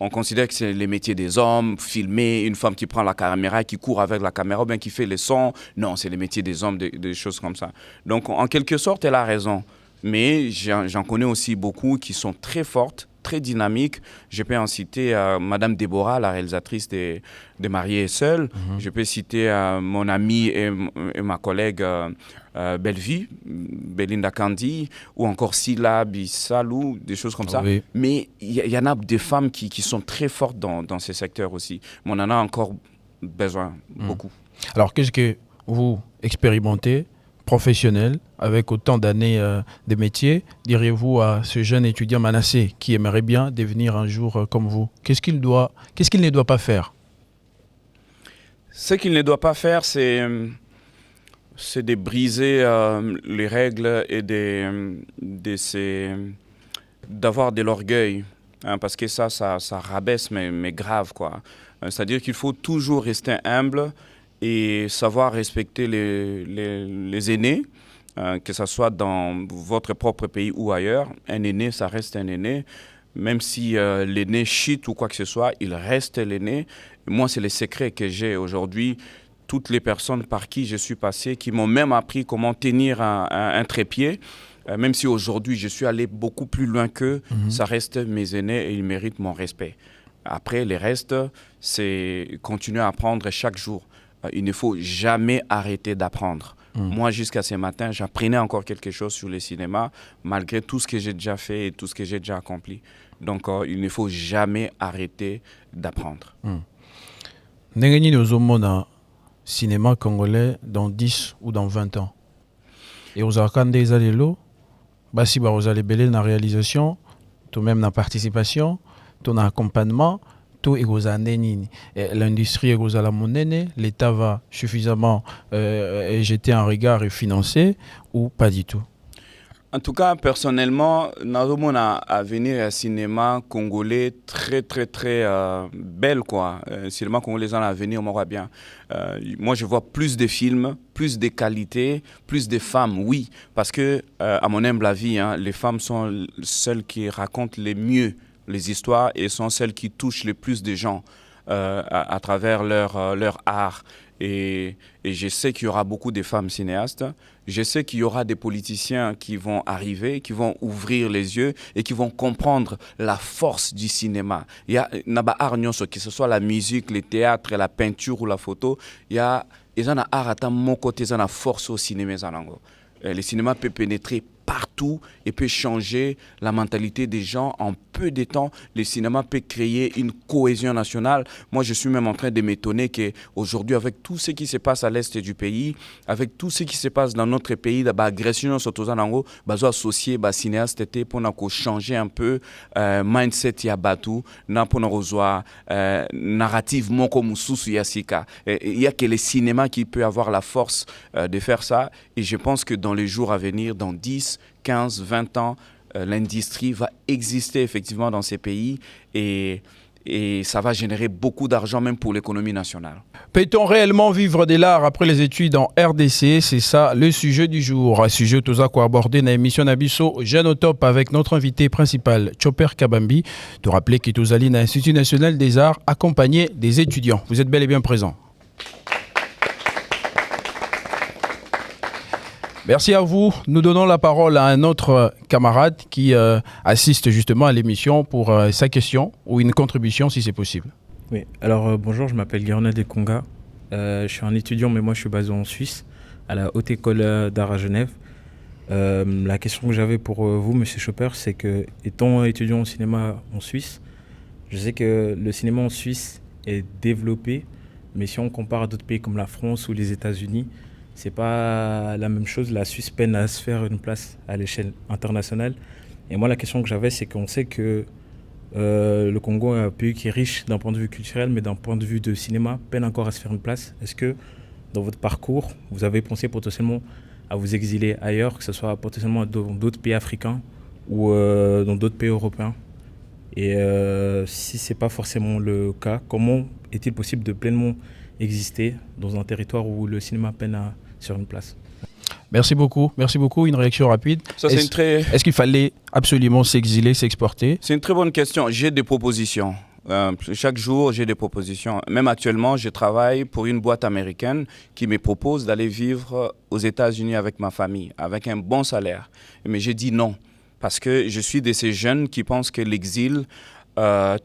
on considère que c'est les métiers des hommes, filmer, une femme qui prend la caméra, qui court avec la caméra, ou bien qui fait les sons. Non, c'est les métiers des hommes, des choses comme ça. Donc, en quelque sorte, elle a raison. Mais j'en connais aussi beaucoup qui sont très fortes, très dynamiques. Je peux en citer Madame Déborah, la réalisatrice des Mariés et Seuls. Je peux citer mon amie et ma collègue Bellevie, Belinda Kandi, ou encore Sila Bissalou, des choses comme ça. Oui. Mais il y en a des femmes qui sont très fortes dans ces secteurs aussi. Mais on en a encore besoin, beaucoup. Alors, qu'est-ce que vous expérimentez, professionnel, avec autant d'années de métier, diriez-vous à ce jeune étudiant Manassé qui aimerait bien devenir un jour comme vous? Qu'est-ce qu'il ne doit pas faire? Ce qu'il ne doit pas faire, c'est de briser les règles et d'avoir de l'orgueil. Hein, parce que ça rabaisse, mais grave, quoi. C'est-à-dire qu'il faut toujours rester humble et savoir respecter les aînés, que ce soit dans votre propre pays ou ailleurs. Un aîné, ça reste un aîné. Même si l'aîné cheat ou quoi que ce soit, il reste l'aîné. Moi, c'est le secret que j'ai aujourd'hui. Toutes les personnes par qui je suis passé, qui m'ont même appris comment tenir un trépied, même si aujourd'hui je suis allé beaucoup plus loin qu'eux, ça reste mes aînés et ils méritent mon respect. Après, les restes, c'est continuer à apprendre chaque jour. Il ne faut jamais arrêter d'apprendre. Moi, jusqu'à ce matin, j'apprenais encore quelque chose sur le cinéma, malgré tout ce que j'ai déjà fait et tout ce que j'ai déjà accompli. Donc, il ne faut jamais arrêter d'apprendre. Ndenge nous sommes cinéma congolais dans 10 ou dans 20 ans. Et aux Arkandé Zalelo, Bassi Barozale Belé dans la réalisation, tout même dans la participation, tout dans l'accompagnement, tout est aux années. L'industrie est aux monnaie, l'État va suffisamment jeter un regard et financer ou pas du tout? En tout cas, personnellement, nous avons un avenir au cinéma congolais très, très, très belle, quoi. Cinéma congolais en avenir, on voit bien. Moi, je vois plus de films, plus de qualité, plus de femmes, oui. Parce que, à mon humble avis, hein, les femmes sont celles qui racontent les mieux les histoires et sont celles qui touchent le plus de gens. à travers leur art. Et je sais qu'il y aura beaucoup de femmes cinéastes. Je sais qu'il y aura des politiciens qui vont arriver, qui vont ouvrir les yeux et qui vont comprendre la force du cinéma. Il y a que ce soit la musique, le théâtre, la peinture ou la photo, il y a un art à mon côté, il y a force au cinéma. Le cinéma peut pénétrer partout et peut changer la mentalité des gens en peu de temps. Le cinéma peut créer une cohésion nationale. Moi, je suis même en train de m'étonner qu'aujourd'hui, avec tout ce qui se passe à l'est du pays, avec tout ce qui se passe dans notre pays, l'agression surtout en ango, associé cinéaste pour changer un peu mindset ya batu, na pour narrative moko mususu yasika. Il y a que le cinéma qui peut avoir la force de faire ça. Et je pense que dans les jours à venir, dans 10, 15, 20 ans, l'industrie va exister effectivement dans ces pays et ça va générer beaucoup d'argent même pour l'économie nationale. Peut-on réellement vivre de l'art après les études en RDC? C'est ça le sujet du jour. Un sujet tout ça qu'on abordé dans l'émission Nabiso Jeune au Top avec notre invité principal, Chopper Kabambi. De rappeler qu'il est allé à l'Institut national des arts accompagné des étudiants. Vous êtes bel et bien présents. Merci à vous. Nous donnons la parole à un autre camarade qui assiste justement à l'émission pour sa question ou une contribution si c'est possible. Oui, alors bonjour, je m'appelle Guéronel Desconga. Je suis un étudiant, mais moi je suis basé en Suisse, à la Haute École d'Art à Genève. La question que j'avais pour vous, Monsieur Chopper, c'est que, étant étudiant au cinéma en Suisse, je sais que le cinéma en Suisse est développé, mais si on compare à d'autres pays comme la France ou les États-Unis, c'est pas la même chose. La Suisse peine à se faire une place à l'échelle internationale. Et moi, la question que j'avais, c'est qu'on sait que le Congo est un pays qui est riche d'un point de vue culturel, mais d'un point de vue de cinéma, peine encore à se faire une place. Est-ce que, dans votre parcours, vous avez pensé potentiellement à vous exiler ailleurs, que ce soit potentiellement dans d'autres pays africains ou dans d'autres pays européens? Et si ce n'est pas forcément le cas, comment est-il possible de pleinement exister dans un territoire où le cinéma peine à sur une place? Merci beaucoup. Une réaction rapide. Est-ce qu'il fallait absolument s'exiler, s'exporter? C'est une très bonne question. J'ai des propositions. Chaque jour, j'ai des propositions. Même actuellement, je travaille pour une boîte américaine qui me propose d'aller vivre aux États-Unis avec ma famille, avec un bon salaire. Mais j'ai dit non, parce que je suis de ces jeunes qui pensent que l'exil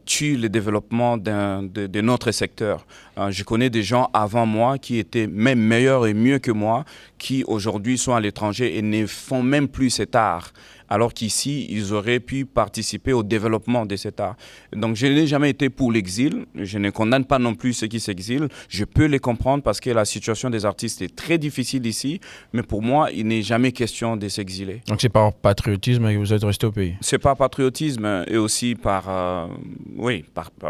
tue le développement de notre secteur. Je connais des gens avant moi qui étaient même meilleurs et mieux que moi, qui aujourd'hui sont à l'étranger et ne font même plus cet art, alors qu'ici, ils auraient pu participer au développement de cet art. Donc, je n'ai jamais été pour l'exil. Je ne condamne pas non plus ceux qui s'exilent. Je peux les comprendre parce que la situation des artistes est très difficile ici. Mais pour moi, il n'est jamais question de s'exiler. Donc, c'est par patriotisme que vous êtes resté au pays? C'est par patriotisme et aussi par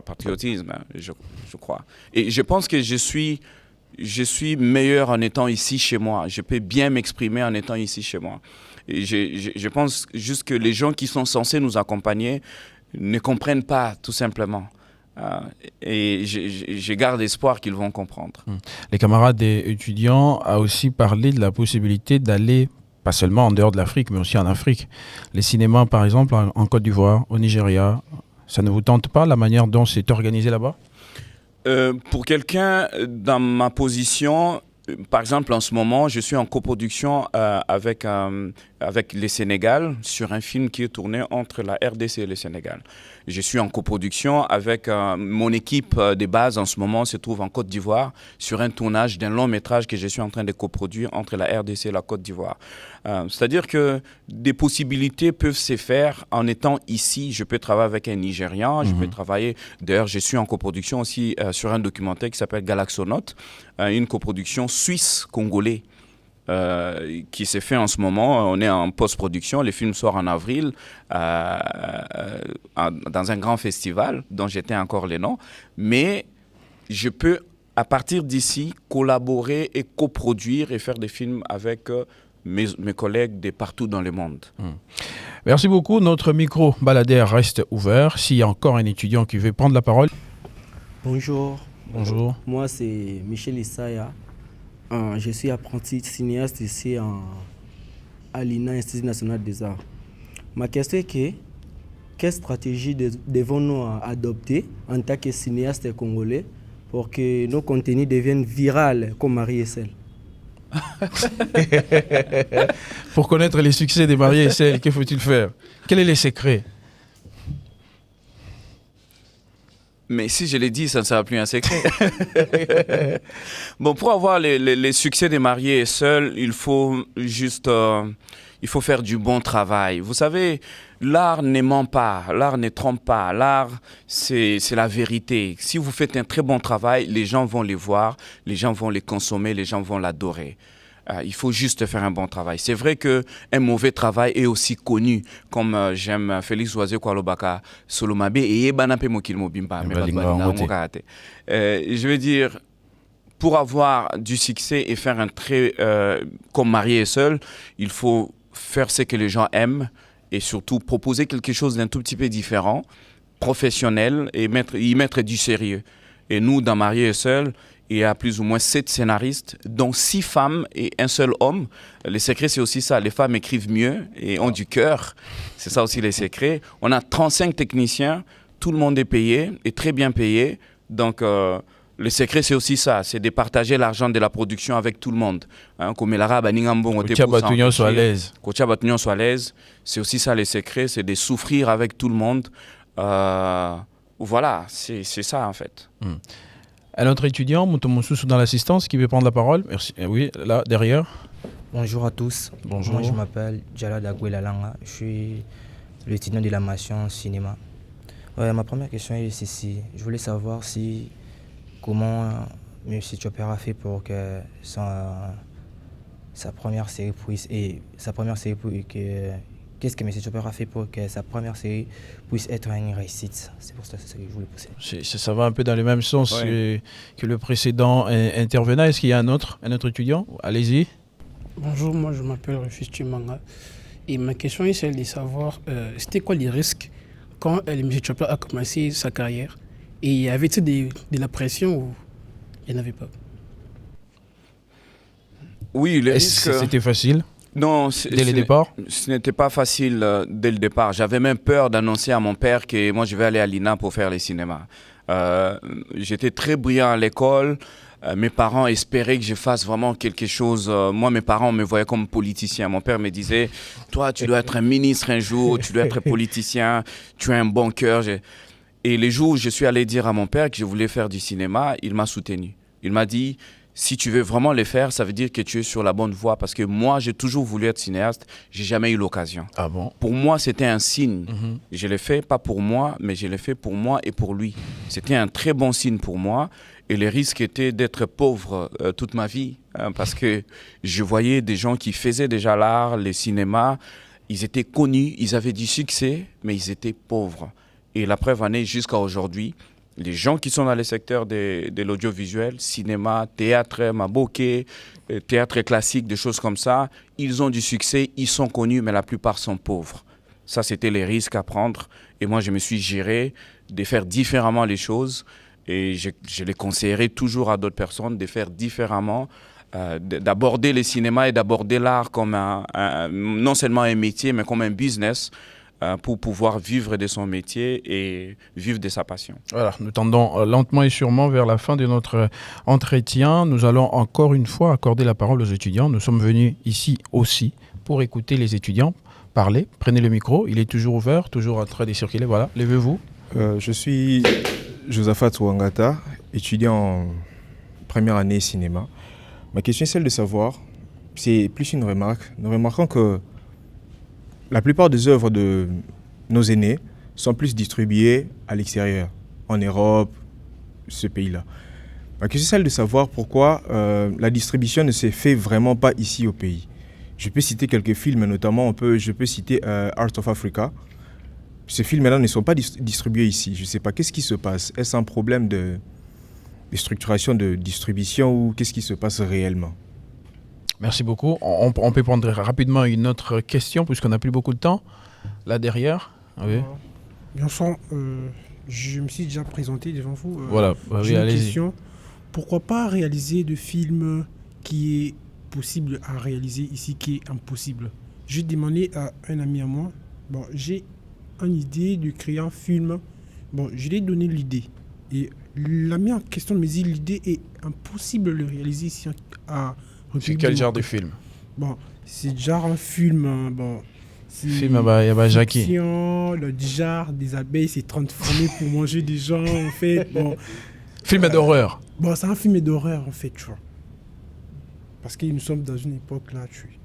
patriotisme, je crois. Et je pense que je suis meilleur en étant ici chez moi. Je peux bien m'exprimer en étant ici chez moi. Et je pense juste que les gens qui sont censés nous accompagner ne comprennent pas, tout simplement. Et je garde espoir qu'ils vont comprendre. Les camarades étudiants ont aussi parlé de la possibilité d'aller, pas seulement en dehors de l'Afrique, mais aussi en Afrique. Les cinémas, par exemple, en Côte d'Ivoire, au Nigeria, ça ne vous tente pas, la manière dont c'est organisé là-bas? Pour quelqu'un dans ma position, par exemple, en ce moment, je suis en coproduction avec le Sénégal sur un film qui est tourné entre la RDC et le Sénégal. Je suis en coproduction avec mon équipe de base en ce moment se trouve en Côte d'Ivoire sur un tournage d'un long métrage que je suis en train de coproduire entre la RDC et la Côte d'Ivoire. C'est-à-dire que des possibilités peuvent se faire en étant ici. Je peux travailler avec un Nigérian, je peux travailler... D'ailleurs, je suis en coproduction aussi sur un documentaire qui s'appelle Galaxonautes, une coproduction suisse-congolais. Qui s'est fait en ce moment. On est en post-production. Le film sort en avril dans un grand festival dont j'étais encore les noms. Mais je peux, à partir d'ici, collaborer et coproduire et faire des films avec mes collègues de partout dans le monde. Merci beaucoup. Notre micro baladère reste ouvert. S'il y a encore un étudiant qui veut prendre la parole. Bonjour. Bonjour. Moi, c'est Michel Isaya. Je suis apprenti cinéaste ici à l'INA, Institut national des arts. Ma question est que, quelle stratégie devons-nous adopter en tant que cinéastes congolais pour que nos contenus deviennent viraux comme Marie et Sel? Pour connaître les succès des Marie et Sel, que faut-il faire? Quels sont les secrets? Mais si je l'ai dit, ça ne sera plus un secret. Bon, pour avoir les succès des mariés et seuls, il faut juste il faut faire du bon travail. Vous savez, l'art ne ment pas, l'art ne trompe pas, l'art, c'est la vérité. Si vous faites un très bon travail, les gens vont les voir, les gens vont les consommer, les gens vont l'adorer. Il faut juste faire un bon travail. C'est vrai qu'un mauvais travail est aussi connu, comme j'aime Félix Oisé Kwalobaka, Solomabe et Ebanape Mokil Mobimba. Je veux dire, pour avoir du succès et faire un très comme marié et seul, il faut faire ce que les gens aiment et surtout proposer quelque chose d'un tout petit peu différent, professionnel et y mettre du sérieux. Et nous, dans Marié et seul, il y a plus ou moins 7 scénaristes, dont 6 femmes et un seul homme. Les secrets, c'est aussi ça. Les femmes écrivent mieux et ont du cœur. C'est ça aussi les secrets. On a 35 techniciens. Tout le monde est payé et très bien payé. Donc, le secret, c'est aussi ça. C'est de partager l'argent de la production avec tout le monde. Comme l'arabe, Batunion soit à l'aise. Batunion soit à l'aise. C'est aussi ça les secrets. C'est de souffrir avec tout le monde. Voilà, c'est ça en fait. Un autre étudiant, Moutomoussou dans l'assistance, qui veut prendre la parole. Merci. Oui, là, derrière. Bonjour à tous. Bonjour. Moi, je m'appelle Djala Dagouelalanga. Je suis l'étudiant de la mention cinéma. Ma première question est ceci. Je voulais savoir comment M. Chopper a fait pour que sa première série puisse... Qu'est-ce que M. Chopper a fait pour que sa première série puisse être une réussite? C'est pour ça que je voulais poser. Ça va un peu dans le même sens que le précédent intervenant. Est-ce qu'il y a un autre étudiant? Allez-y. Bonjour, moi je m'appelle Rufus Chimanga. Et ma question est celle de savoir, c'était quoi les risques quand M. Chopper a commencé sa carrière? Et y avait-il de la pression ou il n'y en avait pas? Oui, les risques... C'était facile? Non, dès le départ? Ce n'était pas facile dès le départ. J'avais même peur d'annoncer à mon père que moi je vais aller à l'INA pour faire les cinémas. J'étais très brillant à l'école. Mes parents espéraient que je fasse vraiment quelque chose. Moi, mes parents me voyaient comme politicien. Mon père me disait, toi, tu dois être un ministre un jour, tu dois être politicien, tu as un bon cœur. Et les jours où je suis allé dire à mon père que je voulais faire du cinéma, il m'a soutenu. Il m'a dit, si tu veux vraiment les faire, ça veut dire que tu es sur la bonne voie. Parce que moi, j'ai toujours voulu être cinéaste. J'ai jamais eu l'occasion. Ah bon? Pour moi, c'était un signe. Je l'ai fait, pas pour moi, mais je l'ai fait pour moi et pour lui. C'était un très bon signe pour moi. Et le risque était d'être pauvre toute ma vie. Parce que je voyais des gens qui faisaient déjà l'art, les cinémas. Ils étaient connus, ils avaient du succès, mais ils étaient pauvres. Et la preuve en est jusqu'à aujourd'hui. Les gens qui sont dans le secteur de l'audiovisuel, cinéma, théâtre, maboké, théâtre classique, des choses comme ça, ils ont du succès, ils sont connus, mais la plupart sont pauvres. Ça, c'était les risques à prendre. Et moi, je me suis géré de faire différemment les choses. Et je les conseillerais toujours à d'autres personnes de faire différemment, d'aborder le cinéma et d'aborder l'art comme non seulement un métier, mais comme un business. Pour pouvoir vivre de son métier et vivre de sa passion. Voilà, nous tendons lentement et sûrement vers la fin de notre entretien. Nous allons encore une fois accorder la parole aux étudiants. Nous sommes venus ici aussi pour écouter les étudiants parler. Prenez le micro, il est toujours ouvert, toujours en train de circuler. Voilà, levez-vous. Je suis Josaphat Ouangata, étudiant en première année cinéma. Ma question est celle de savoir, c'est plus une remarque. Nous remarquons que la plupart des œuvres de nos aînés sont plus distribuées à l'extérieur, en Europe, ce pays-là. Ma question est celle de savoir pourquoi la distribution ne se fait vraiment pas ici au pays. Je peux citer quelques films, notamment je peux citer Art of Africa. Ces films-là ne sont pas distribués ici. Je ne sais pas, qu'est-ce qui se passe? Est-ce un problème de structuration de distribution ou qu'est-ce qui se passe réellement? Merci beaucoup. On peut prendre rapidement une autre question puisqu'on n'a plus beaucoup de temps. Là derrière. Oui. Bien sûr, je me suis déjà présenté devant vous. Voilà, j'ai une question. Pourquoi pas réaliser de films qui est possible à réaliser ici, qui est impossible? J'ai demandé à un ami à moi. Bon, j'ai une idée de créer un film. Bon, je lui ai donné l'idée. Et la mise en question me dit l'idée est impossible de le réaliser ici à C'est quel genre de film? Bon, c'est genre un film. Bon, film Jackie. Le genre des abeilles s'est transformé pour manger des gens, en fait. Bon, film d'horreur. Bon, c'est un film d'horreur, en fait, tu vois. Parce que nous sommes dans une époque là, tu vois.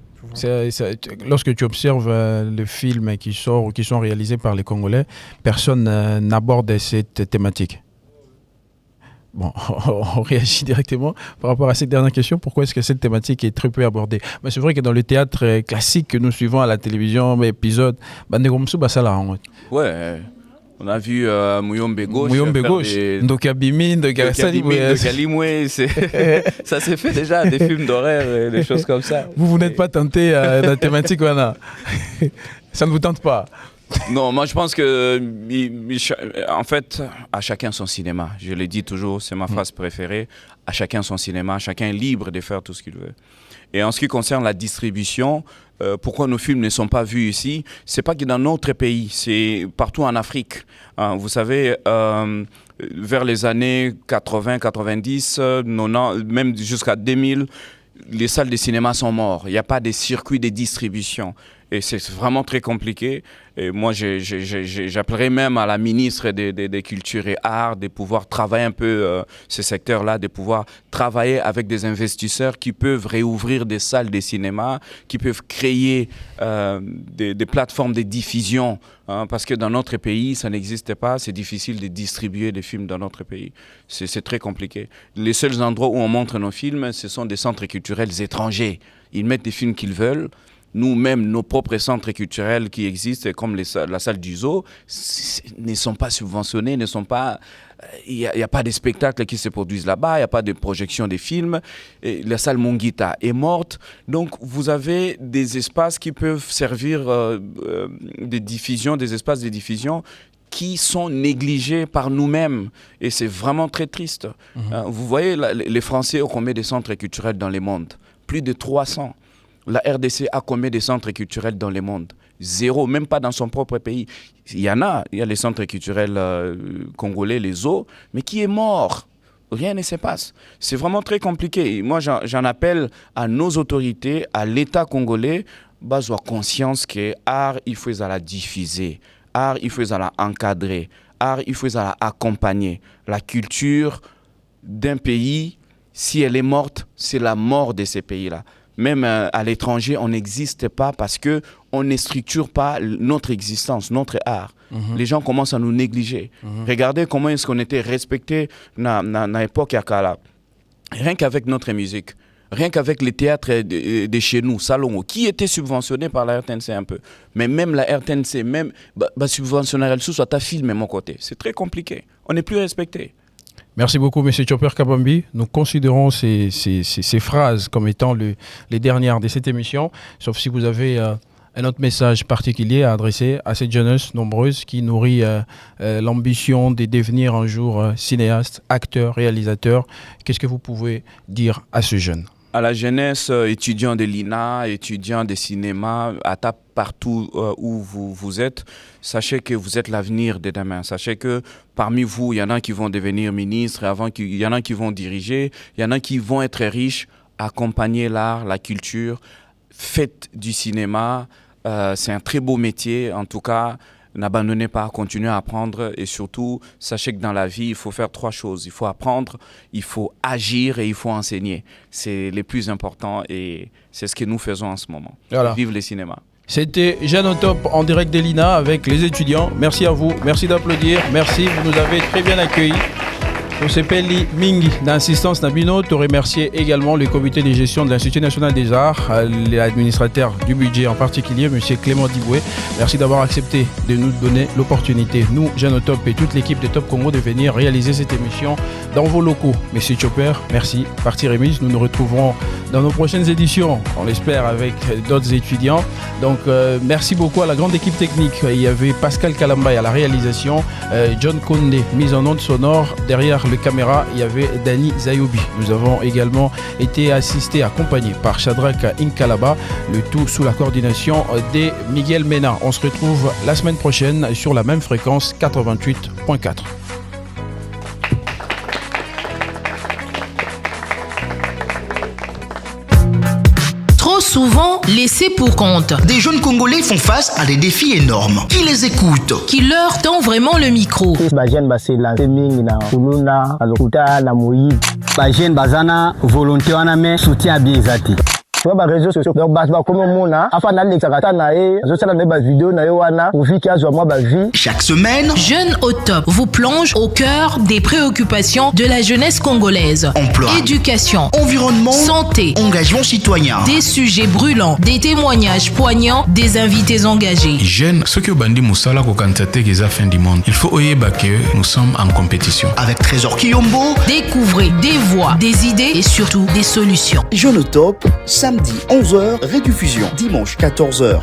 Lorsque tu observes les films qui sortent ou qui sont réalisés par les Congolais, personne n'aborde cette thématique. Bon, on réagit directement par rapport à cette dernière question. Pourquoi est-ce que cette thématique est très peu abordée? Mais c'est vrai que dans le théâtre classique que nous suivons à la télévision, épisode, ouais. On a vu Muyombe Gauche, Ndokabimi, Ndokali, ça s'est fait déjà, des films d'horreur et des choses comme ça. Vous n'êtes pas tenté de la thématique, Wana? Ça ne vous tente pas? Non, moi je pense que, en fait, à chacun son cinéma. Je le dis toujours, c'est ma phrase préférée. À chacun son cinéma, chacun est libre de faire tout ce qu'il veut. Et en ce qui concerne la distribution, pourquoi nos films ne sont pas vus ici? C'est pas que dans notre pays, c'est partout en Afrique. Vous savez, vers les années 80, 90, 90, même jusqu'à 2000, les salles de cinéma sont mortes. Il n'y a pas de circuit de distribution. Et c'est vraiment très compliqué. Et moi, j'appellerais même à la ministre des Cultures et Arts de pouvoir travailler un peu ce secteur-là, de pouvoir travailler avec des investisseurs qui peuvent réouvrir des salles de cinéma, qui peuvent créer des plateformes de diffusion. Parce que dans notre pays, ça n'existe pas. C'est difficile de distribuer des films dans notre pays. C'est très compliqué. Les seuls endroits où on montre nos films, ce sont des centres culturels étrangers. Ils mettent des films qu'ils veulent. Nous-mêmes, nos propres centres culturels qui existent, comme la salle du zoo, ne sont pas subventionnés, ne sont pas... Il n'y a pas de spectacles qui se produisent là-bas, il n'y a pas de projection des films. Et la salle Mongita est morte. Donc, vous avez des espaces qui peuvent servir de diffusion, des espaces de diffusion qui sont négligés par nous-mêmes. Et c'est vraiment très triste. Vous voyez, les Français ont combien de centres culturels dans le monde? Plus de 300. La RDC a combien de centres culturels dans le monde? 0, même pas dans son propre pays. Il y a les centres culturels congolais, les zoos, mais qui est mort? Rien ne se passe. C'est vraiment très compliqué. Et moi, j'en appelle à nos autorités, à l'État congolais, avoir conscience que l'art, il faut la diffuser. L'art, il faut la encadrer. L'art, il faut la accompagner. La culture d'un pays, si elle est morte, c'est la mort de ces pays-là. Même à l'étranger, on n'existe pas parce qu'on ne structure pas notre existence, notre art. Les gens commencent à nous négliger. Regardez comment est-ce qu'on était respecté dans l'époque Yakala. Rien qu'avec notre musique, rien qu'avec les théâtres de chez nous, Salongo, qui était subventionné par la RTNC un peu. Mais même la RTNC, même subventionnaire, elle soit ta film, mon côté. C'est très compliqué. On n'est plus respecté. Merci beaucoup, M. Chopper Kabambi. Nous considérons ces phrases comme étant les dernières de cette émission, sauf si vous avez un autre message particulier à adresser à cette jeunesse nombreuse qui nourrit l'ambition de devenir un jour cinéaste, acteur, réalisateur. Qu'est-ce que vous pouvez dire à ce jeune? À la jeunesse, étudiant de l'INA, étudiant de cinéma, partout où vous êtes, sachez que vous êtes l'avenir de demain. Sachez que parmi vous, il y en a qui vont devenir ministres, il y en a qui vont diriger, il y en a qui vont être riches. Accompagnez l'art, la culture, faites du cinéma. C'est un très beau métier, en tout cas. N'abandonnez pas, continuez à apprendre et surtout, sachez que dans la vie, il faut faire 3 choses. Il faut apprendre, il faut agir et il faut enseigner. C'est les plus importants et c'est ce que nous faisons en ce moment. Voilà. Vive le cinéma. C'était Jeanne au top en direct de l'INA avec les étudiants. Merci à vous, merci d'applaudir, merci, vous nous avez très bien accueillis. On s'appelle Mingi d'assistance Nabino. Tu remercier également le comité de gestion de l'Institut national des arts, l'administrateur du budget en particulier, M. Clément Diboué. Merci d'avoir accepté de nous donner l'opportunité, nous, Jeanne au top et toute l'équipe de Top Congo, de venir réaliser cette émission dans vos locaux. M. Chopper, merci. Partie remise, nous nous retrouverons dans nos prochaines éditions, on l'espère, avec d'autres étudiants. Donc, merci beaucoup à la grande équipe technique. Il y avait Pascal Kalambay à la réalisation, John Kondé, mise en onde sonore derrière le caméra, il y avait Dani Zayobi. Nous avons également été assistés, accompagnés par Shadrach Inkalaba, le tout sous la coordination de Miguel Mena. On se retrouve la semaine prochaine sur la même fréquence 88.4. Trop souvent laissés pour compte. Des jeunes Congolais font face à des défis énormes. Qui les écoute? Qui leur tend vraiment le micro. Bazana volonté wana me soutien bien zati. Ba réseaux sociaux donc ba comme mona afa na lexa kata na e zo sala me ba vidéo na yo wana pour vie ki azwa ba vie. Chaque semaine, Jeunes au top vous plonge au cœur des préoccupations de la jeunesse congolaise. Emploi, éducation, environnement, santé, engagement citoyen. des sujets brûlants, des témoignages poignants, des invités engagés. Jeunes, ceux qui ont bandi Moussala ko kantate que za fin du monde. Il faut oyeba que nous sommes en compétition. Avec Trésor Kiyombo, Découvrez des voix, des idées et surtout des solutions. Jeune au top, samedi 11h, rediffusion dimanche 14h.